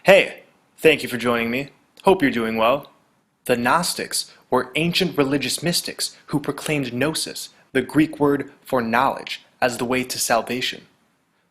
Hey, thank you for joining me. Hope you're doing well. The Gnostics were ancient religious mystics who proclaimed gnosis, the Greek word for knowledge, as the way to salvation.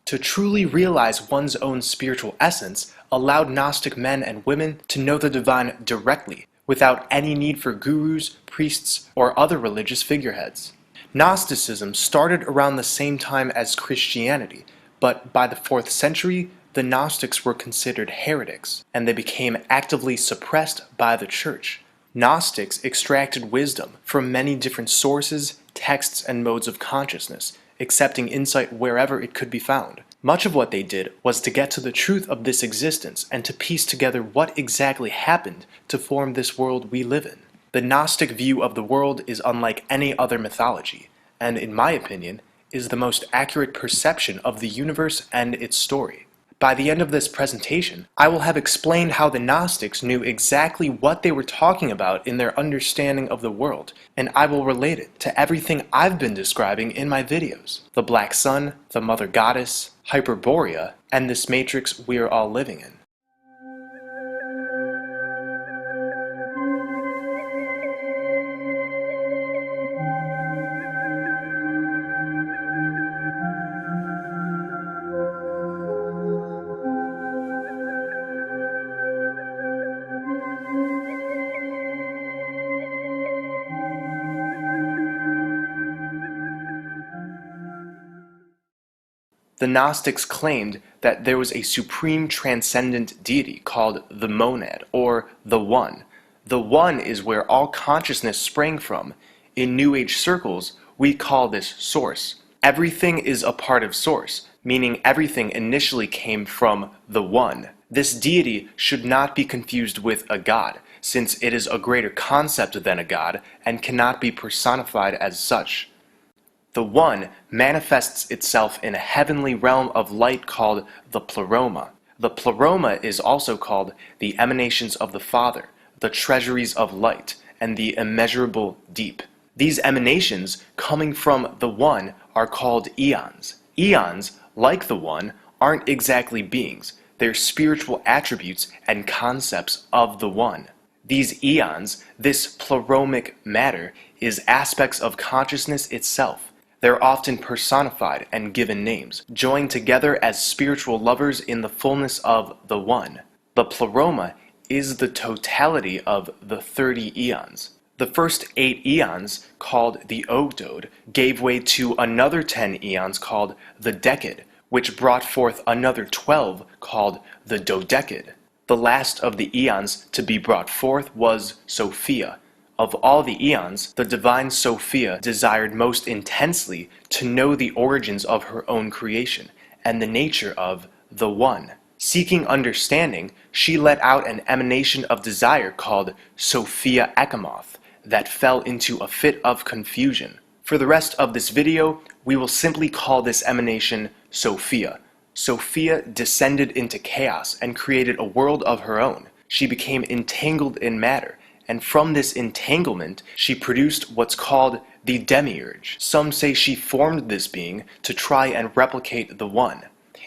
To truly realize one's own spiritual essence allowed Gnostic men and women to know the divine directly, without any need for gurus, priests, or other religious figureheads. Gnosticism started around the same time as Christianity, but by the 4th century, the Gnostics were considered heretics, and they became actively suppressed by the Church. Gnostics extracted wisdom from many different sources, texts, and modes of consciousness, accepting insight wherever it could be found. Much of what they did was to get to the truth of this existence and to piece together what exactly happened to form this world we live in. The Gnostic view of the world is unlike any other mythology, and in my opinion, is the most accurate perception of the universe and its story. By the end of this presentation, I will have explained how the Gnostics knew exactly what they were talking about in their understanding of the world, and I will relate it to everything I've been describing in my videos. The Black Sun, the Mother Goddess, Hyperborea, and this matrix we're all living in. The Gnostics claimed that there was a supreme transcendent deity called the monad, or the One. The One is where all consciousness sprang from. In New Age circles, we call this Source. Everything is a part of Source, meaning everything initially came from the One. This deity should not be confused with a god, since it is a greater concept than a god and cannot be personified as such. The One manifests itself in a heavenly realm of light called the Pleroma. The Pleroma is also called the emanations of the Father, the treasuries of light, and the immeasurable deep. These emanations coming from the One are called eons. Eons, like the One, aren't exactly beings. They're spiritual attributes and concepts of the One. These eons, this pleromic matter, is aspects of consciousness itself. They're often personified and given names, joined together as spiritual lovers in the fullness of the One. The pleroma is the totality of the 30 eons. The first 8 eons, called the Ogdode, gave way to another 10 eons called the Decade, which brought forth another 12 called the Dodecade. The last of the eons to be brought forth was Sophia. Of all the eons, the divine Sophia desired most intensely to know the origins of her own creation and the nature of the One. Seeking understanding, she let out an emanation of desire called Sophia Ekimoth that fell into a fit of confusion. For the rest of this video, we will simply call this emanation Sophia. Sophia descended into chaos and created a world of her own. She became entangled in matter, and from this entanglement, she produced what's called the Demiurge. Some say she formed this being to try and replicate the One.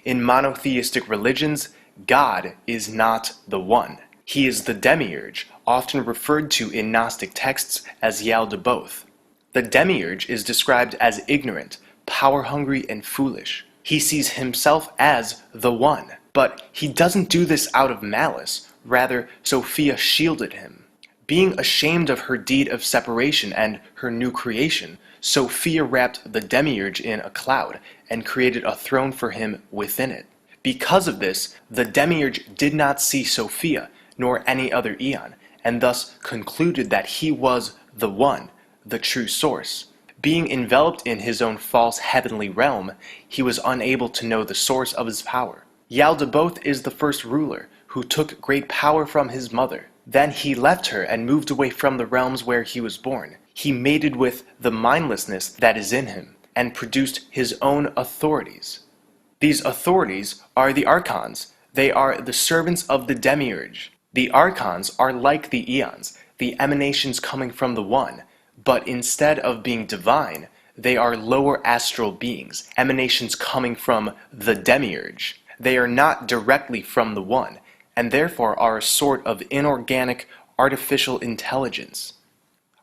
In monotheistic religions, God is not the One. He is the Demiurge, often referred to in Gnostic texts as Yaldabaoth. The Demiurge is described as ignorant, power-hungry, and foolish. He sees himself as the One, but he doesn't do this out of malice. Rather, Sophia shielded him. Being ashamed of her deed of separation and her new creation, Sophia wrapped the Demiurge in a cloud and created a throne for him within it. Because of this, the Demiurge did not see Sophia nor any other eon, and thus concluded that he was the One, the true source. Being enveloped in his own false heavenly realm, he was unable to know the source of his power. Yaldabaoth is the first ruler who took great power from his mother. Then he left her and moved away from the realms where he was born. He mated with the mindlessness that is in him, and produced his own authorities. These authorities are the archons. They are the servants of the Demiurge. The archons are like the eons, the emanations coming from the One, but instead of being divine, they are lower astral beings, emanations coming from the Demiurge. They are not directly from the One, and therefore are a sort of inorganic, artificial intelligence.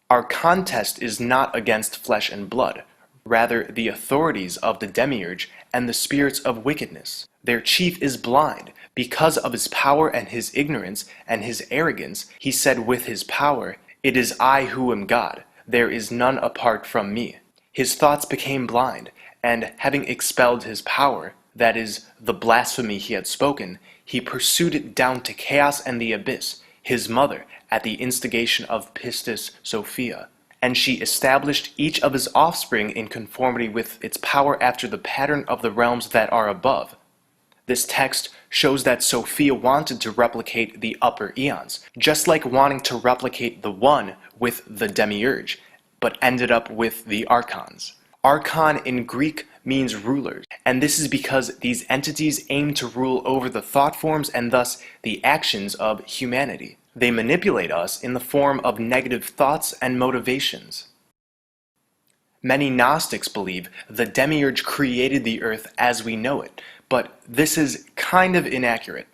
Our contest is not against flesh and blood, rather the authorities of the demiurge and the spirits of wickedness. Their chief is blind. Because of his power and his ignorance and his arrogance, he said with his power, "It is I who am God. There is none apart from me." His thoughts became blind, and having expelled his power, that is, the blasphemy he had spoken, he pursued it down to chaos and the abyss, his mother, at the instigation of Pistis Sophia. And she established each of his offspring in conformity with its power after the pattern of the realms that are above. This text shows that Sophia wanted to replicate the upper eons, just like wanting to replicate the One with the demiurge, but ended up with the archons. Archon in Greek means rulers, and this is because these entities aim to rule over the thought forms and thus the actions of humanity. They manipulate us in the form of negative thoughts and motivations. Many Gnostics believe the demiurge created the earth as we know it, but this is kind of inaccurate.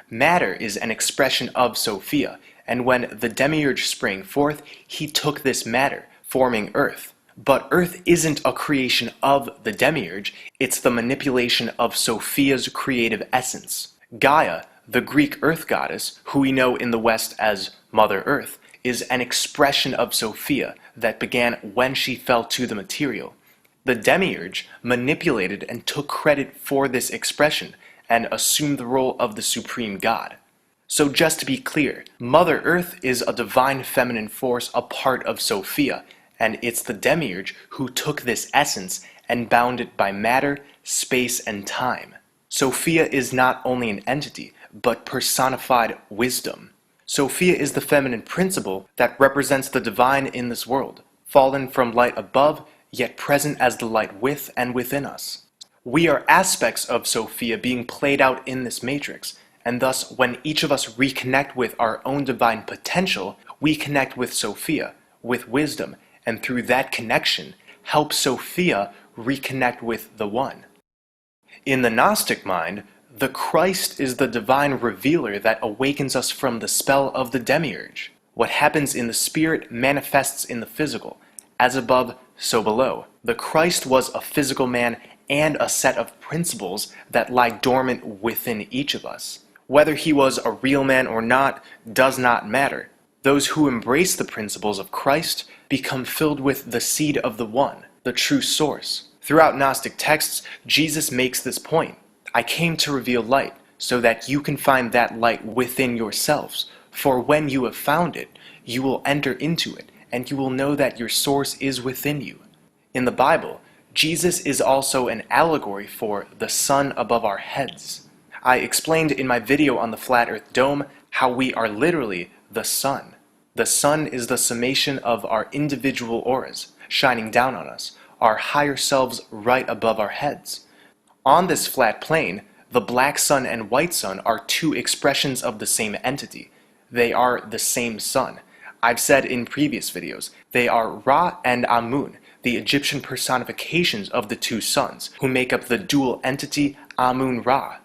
Matter is an expression of Sophia, and when the demiurge sprang forth, he took this matter, forming earth. But earth isn't a creation of the demiurge, it's the manipulation of Sophia's creative essence. Gaia, the Greek earth goddess, who we know in the West as Mother Earth, is an expression of Sophia that began when she fell to the material. The demiurge manipulated and took credit for this expression and assumed the role of the supreme god. So just to be clear, Mother Earth is a divine feminine force, a part of Sophia, and it's the demiurge who took this essence and bound it by matter, space, and time. Sophia is not only an entity, but personified wisdom. Sophia is the feminine principle that represents the divine in this world, fallen from light above, yet present as the light with and within us. We are aspects of Sophia being played out in this matrix, and thus when each of us reconnect with our own divine potential, we connect with Sophia, with wisdom, and through that connection, help Sophia reconnect with the One. In the Gnostic mind, the Christ is the divine revealer that awakens us from the spell of the demiurge. What happens in the spirit manifests in the physical. As above, so below. The Christ was a physical man and a set of principles that lie dormant within each of us. Whether he was a real man or not does not matter. Those who embrace the principles of Christ become filled with the seed of the One, the true source. Throughout Gnostic texts, Jesus makes this point. I came to reveal light, so that you can find that light within yourselves. For when you have found it, you will enter into it, and you will know that your source is within you. In the Bible, Jesus is also an allegory for the sun above our heads. I explained in my video on the Flat Earth Dome how we are literally the sun. The sun is the summation of our individual auras, shining down on us, our higher selves right above our heads. On this flat plane, the black sun and white sun are two expressions of the same entity. They are the same sun. I've said in previous videos, they are Ra and Amun, the Egyptian personifications of the two suns, who make up the dual entity Amun-Ra.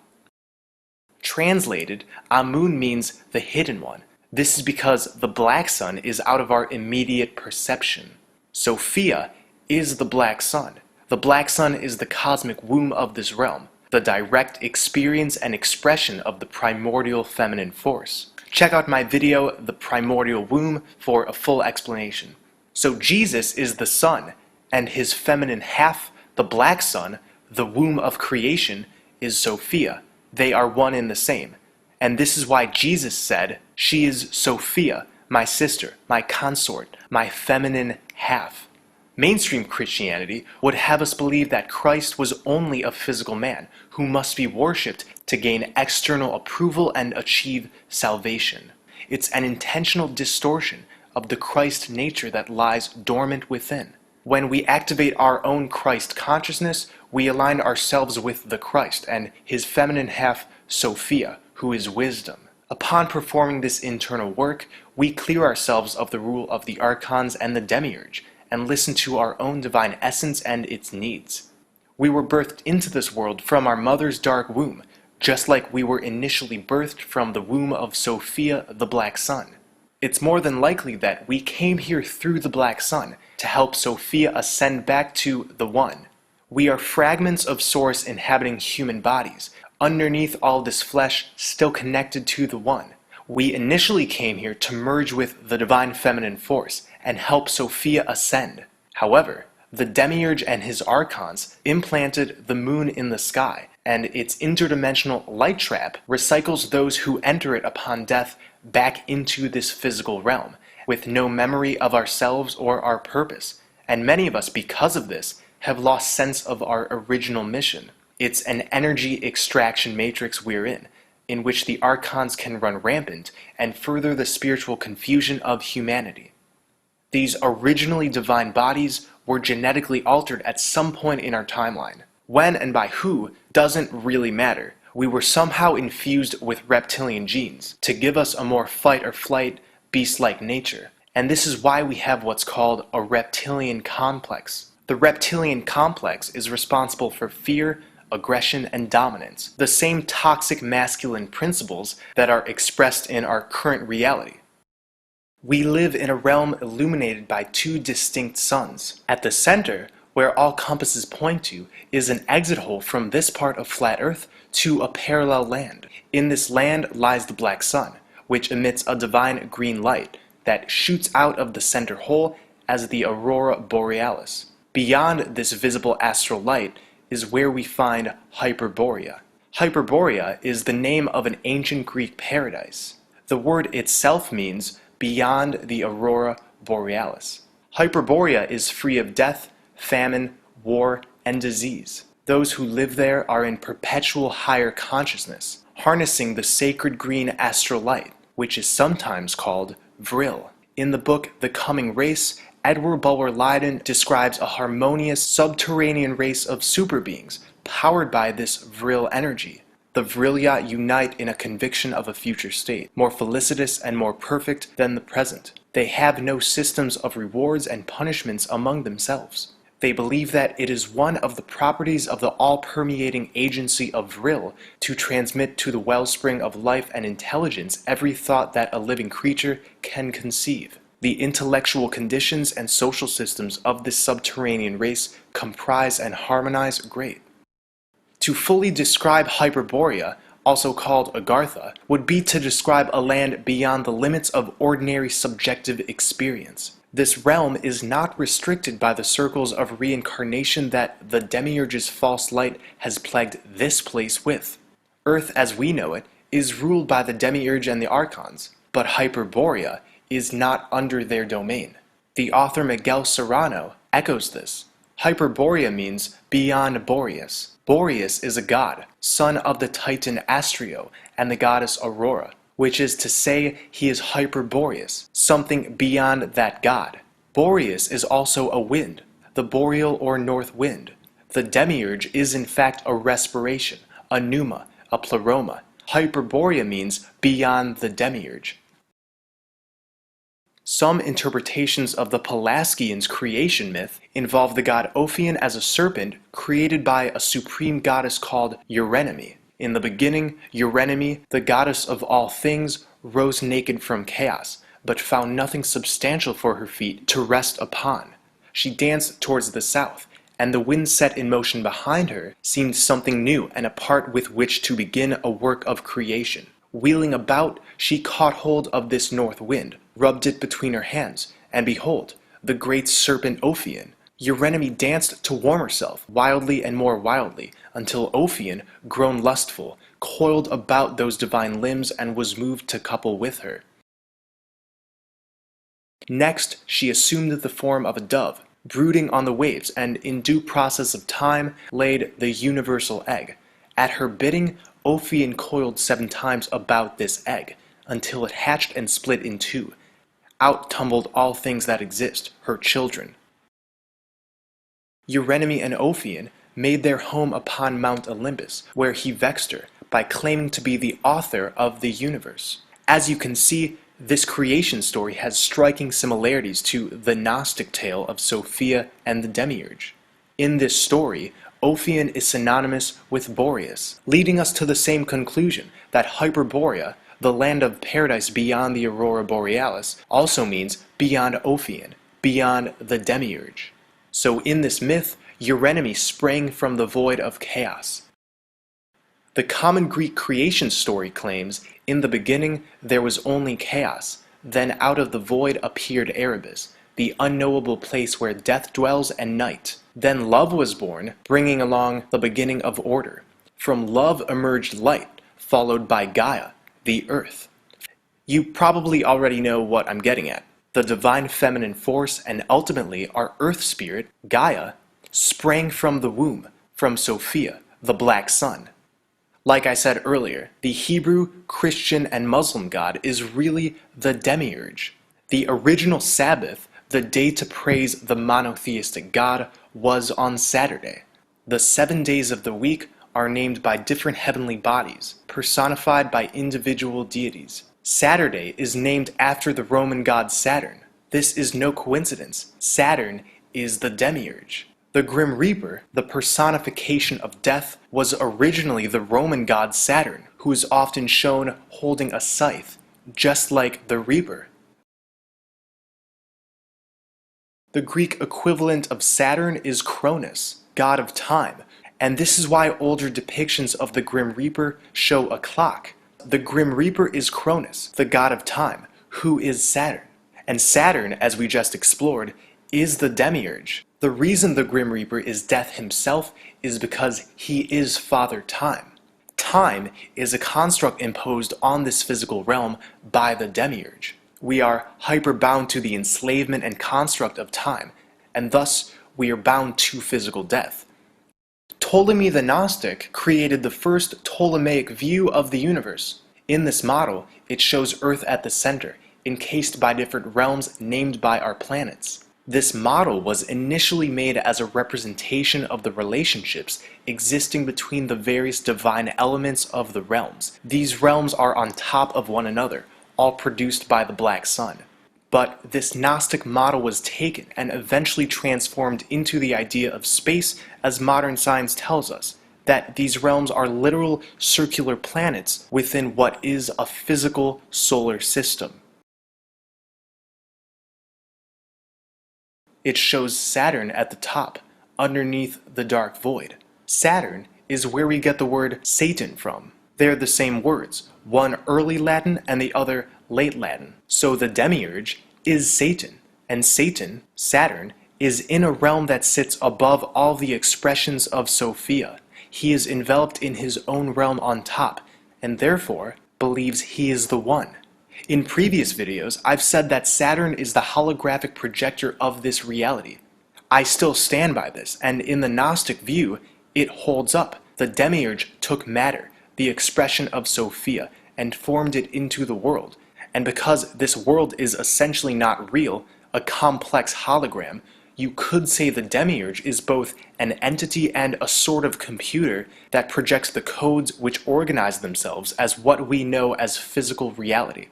Translated, Amun means the hidden one. This is because the black sun is out of our immediate perception. Sophia is the black sun. The black sun is the cosmic womb of this realm, the direct experience and expression of the primordial feminine force. Check out my video, The Primordial Womb, for a full explanation. So Jesus is the sun, and his feminine half, the black sun, the womb of creation, is Sophia. They are one and the same. And this is why Jesus said, "She is Sophia, my sister, my consort, my feminine half." Mainstream Christianity would have us believe that Christ was only a physical man who must be worshipped to gain external approval and achieve salvation. It's an intentional distortion of the Christ nature that lies dormant within. When we activate our own Christ consciousness, we align ourselves with the Christ and his feminine half, Sophia, who is wisdom. Upon performing this internal work, we clear ourselves of the rule of the archons and the demiurge, and listen to our own divine essence and its needs. We were birthed into this world from our mother's dark womb, just like we were initially birthed from the womb of Sophia, the Black Sun. It's more than likely that we came here through the Black Sun to help Sophia ascend back to the One. We are fragments of Source inhabiting human bodies, underneath all this flesh still connected to the One. We initially came here to merge with the Divine Feminine Force and help Sophia ascend. However, the Demiurge and his Archons implanted the moon in the sky, and its interdimensional light trap recycles those who enter it upon death back into this physical realm, with no memory of ourselves or our purpose. And many of us, because of this, have lost sense of our original mission. It's an energy extraction matrix we're in which the Archons can run rampant and further the spiritual confusion of humanity. These originally divine bodies were genetically altered at some point in our timeline. When and by who doesn't really matter. We were somehow infused with reptilian genes to give us a more fight or flight, beast-like nature. And this is why we have what's called a reptilian complex. The reptilian complex is responsible for fear, aggression, and dominance, the same toxic masculine principles that are expressed in our current reality. We live in a realm illuminated by two distinct suns. At the center, where all compasses point to, is an exit hole from this part of flat Earth to a parallel land. In this land lies the Black Sun, which emits a divine green light that shoots out of the center hole as the Aurora Borealis. Beyond this visible astral light is where we find Hyperborea. Hyperborea is the name of an ancient Greek paradise. The word itself means beyond the Aurora Borealis. Hyperborea is free of death, famine, war, and disease. Those who live there are in perpetual higher consciousness, harnessing the sacred green astral light, which is sometimes called Vril. In the book The Coming Race, Edward Bulwer Lytton describes a harmonious subterranean race of superbeings powered by this Vril energy. The Vrilia unite in a conviction of a future state, more felicitous and more perfect than the present. They have no systems of rewards and punishments among themselves. They believe that it is one of the properties of the all-permeating agency of Vril to transmit to the wellspring of life and intelligence every thought that a living creature can conceive. The intellectual conditions and social systems of this subterranean race comprise and harmonize great. To fully describe Hyperborea, also called Agartha, would be to describe a land beyond the limits of ordinary subjective experience. This realm is not restricted by the circles of reincarnation that the Demiurge's false light has plagued this place with. Earth as we know it is ruled by the Demiurge and the Archons, but Hyperborea is not under their domain. The author Miguel Serrano echoes this. Hyperborea means beyond Boreas. Boreas is a god, son of the Titan Astrio and the goddess Aurora, which is to say he is Hyperboreas, something beyond that god. Boreas is also a wind, the boreal or north wind. The Demiurge is in fact a respiration, a pneuma, a pleroma. Hyperborea means beyond the Demiurge. Some interpretations of the Pelasgians' creation myth involve the god Ophion as a serpent created by a supreme goddess called Eurynome. In the beginning, Eurynome, the goddess of all things, rose naked from chaos, but found nothing substantial for her feet to rest upon. She danced towards the south, and the wind set in motion behind her seemed something new and a part with which to begin a work of creation. Wheeling about, she caught hold of this north wind, rubbed it between her hands, and behold, the great serpent Ophion. Eurynome danced to warm herself, wildly and more wildly, until Ophion, grown lustful, coiled about those divine limbs and was moved to couple with her. Next, she assumed the form of a dove, brooding on the waves, and in due process of time laid the universal egg. At her bidding, Ophion coiled 7 times about this egg, until it hatched and split in 2. Out tumbled all things that exist, her children. Eurynome and Ophion made their home upon Mount Olympus, where he vexed her by claiming to be the author of the universe. As you can see, this creation story has striking similarities to the Gnostic tale of Sophia and the Demiurge. In this story, Ophion is synonymous with Boreas, leading us to the same conclusion that Hyperborea, the land of paradise beyond the aurora borealis, also means beyond Ophion, beyond the demiurge. So in this myth, Eurynomy sprang from the void of chaos. The common Greek creation story claims, in the beginning there was only chaos, then out of the void appeared Erebus, the unknowable place where death dwells and night. Then love was born, bringing along the beginning of order. From love emerged light, followed by Gaia, the earth. You probably already know what I'm getting at. The divine feminine force and ultimately our earth spirit, Gaia, sprang from the womb, from Sophia, the black sun. Like I said earlier, the Hebrew, Christian, and Muslim God is really the demiurge. The original Sabbath, the day to praise the monotheistic God, was on Saturday. The 7 days of the week are named by different heavenly bodies, personified by individual deities. Saturday is named after the Roman god Saturn. This is no coincidence. Saturn is the demiurge. The Grim Reaper, the personification of death, was originally the Roman god Saturn, who is often shown holding a scythe, just like the Reaper. The Greek equivalent of Saturn is Cronus, god of time, and this is why older depictions of the Grim Reaper show a clock. The Grim Reaper is Cronus, the god of time, who is Saturn. And Saturn, as we just explored, is the demiurge. The reason the Grim Reaper is Death himself is because he is Father Time. Time is a construct imposed on this physical realm by the demiurge. We are hyperbound to the enslavement and construct of time, and thus we are bound to physical death. Ptolemy the Gnostic created the first Ptolemaic view of the universe. In this model, it shows Earth at the center, encased by different realms named by our planets. This model was initially made as a representation of the relationships existing between the various divine elements of the realms. These realms are on top of one another, all produced by the black sun. But this Gnostic model was taken and eventually transformed into the idea of space, as modern science tells us, that these realms are literal circular planets within what is a physical solar system. It shows Saturn at the top, underneath the dark void. Saturn is where we get the word Satan from. They're the same words, one early Latin and the other late Latin. So the demiurge is Satan, and Satan, Saturn, is in a realm that sits above all the expressions of Sophia. He is enveloped in his own realm on top, and therefore believes he is the one. In previous videos, I've said that Saturn is the holographic projector of this reality. I still stand by this, and in the Gnostic view, it holds up. The demiurge took matter, the expression of Sophia, and formed it into the world. And because this world is essentially not real, a complex hologram, you could say the demiurge is both an entity and a sort of computer that projects the codes which organize themselves as what we know as physical reality.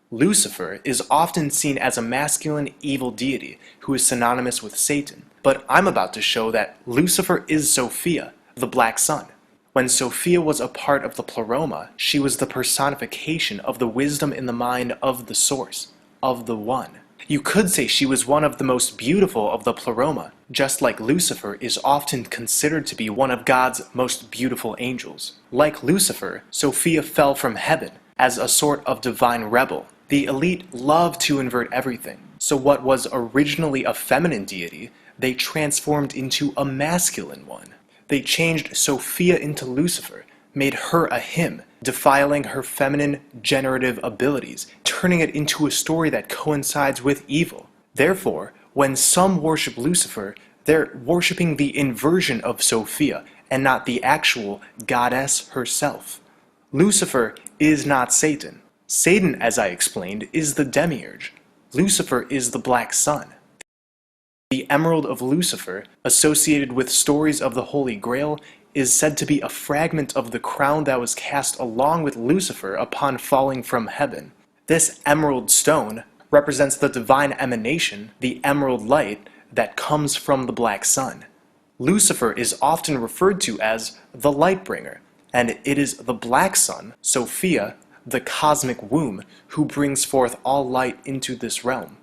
Lucifer is often seen as a masculine evil deity who is synonymous with Satan, but I'm about to show that Lucifer is Sophia, the black sun. When Sophia was a part of the Pleroma, she was the personification of the wisdom in the mind of the source, of the one. You could say she was one of the most beautiful of the Pleroma, just like Lucifer is often considered to be one of God's most beautiful angels. Like Lucifer, Sophia fell from heaven as a sort of divine rebel. The elite love to invert everything, so what was originally a feminine deity, they transformed into a masculine one. They changed Sophia into Lucifer, made her a him, defiling her feminine generative abilities, turning it into a story that coincides with evil. Therefore, when some worship Lucifer, they're worshipping the inversion of Sophia, and not the actual goddess herself. Lucifer is not Satan. Satan, as I explained, is the demiurge. Lucifer is the black sun. The Emerald of Lucifer, associated with stories of the Holy Grail, is said to be a fragment of the crown that was cast along with Lucifer upon falling from heaven. This emerald stone represents the divine emanation, the emerald light, that comes from the black sun. Lucifer is often referred to as the Lightbringer, and it is the black sun, Sophia, the cosmic womb, who brings forth all light into this realm.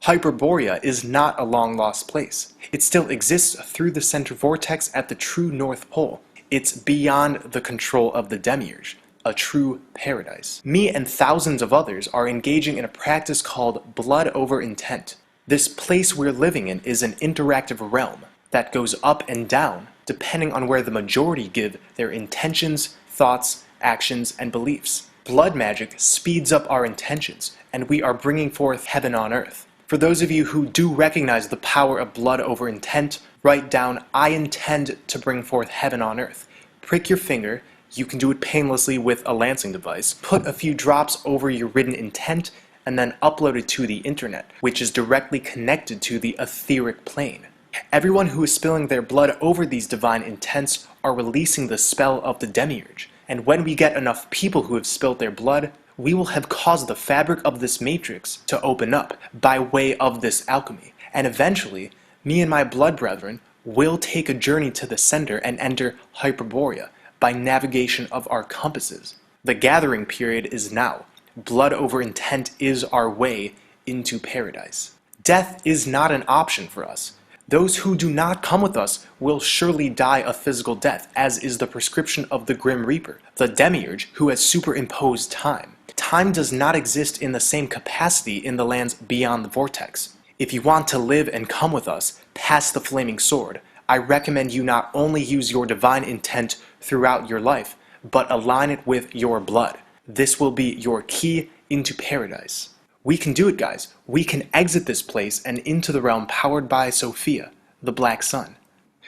Hyperborea is not a long-lost place. It still exists through the center vortex at the true North Pole. It's beyond the control of the demiurge, a true paradise. Me and thousands of others are engaging in a practice called blood over intent. This place we're living in is an interactive realm that goes up and down depending on where the majority give their intentions, thoughts, actions, and beliefs. Blood magic speeds up our intentions, and we are bringing forth heaven on earth. For those of you who do recognize the power of blood over intent, write down, "I intend to bring forth heaven on earth." Prick your finger. You can do it painlessly with a lancing device. Put a few drops over your written intent, and then upload it to the internet, which is directly connected to the etheric plane. Everyone who is spilling their blood over these divine intents are releasing the spell of the demiurge. And when we get enough people who have spilled their blood, we will have caused the fabric of this matrix to open up by way of this alchemy. And eventually, me and my blood brethren will take a journey to the center and enter Hyperborea by navigation of our compasses. The gathering period is now. Blood over intent is our way into paradise. Death is not an option for us. Those who do not come with us will surely die a physical death, as is the prescription of the Grim Reaper, the demiurge who has superimposed time. Time does not exist in the same capacity in the lands beyond the vortex. If you want to live and come with us past the flaming sword, I recommend you not only use your divine intent throughout your life, but align it with your blood. This will be your key into paradise. We can do it, guys. We can exit this place and into the realm powered by Sophia, the black sun.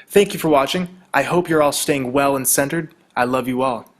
Thank you for watching. I hope you're all staying well and centered. I love you all.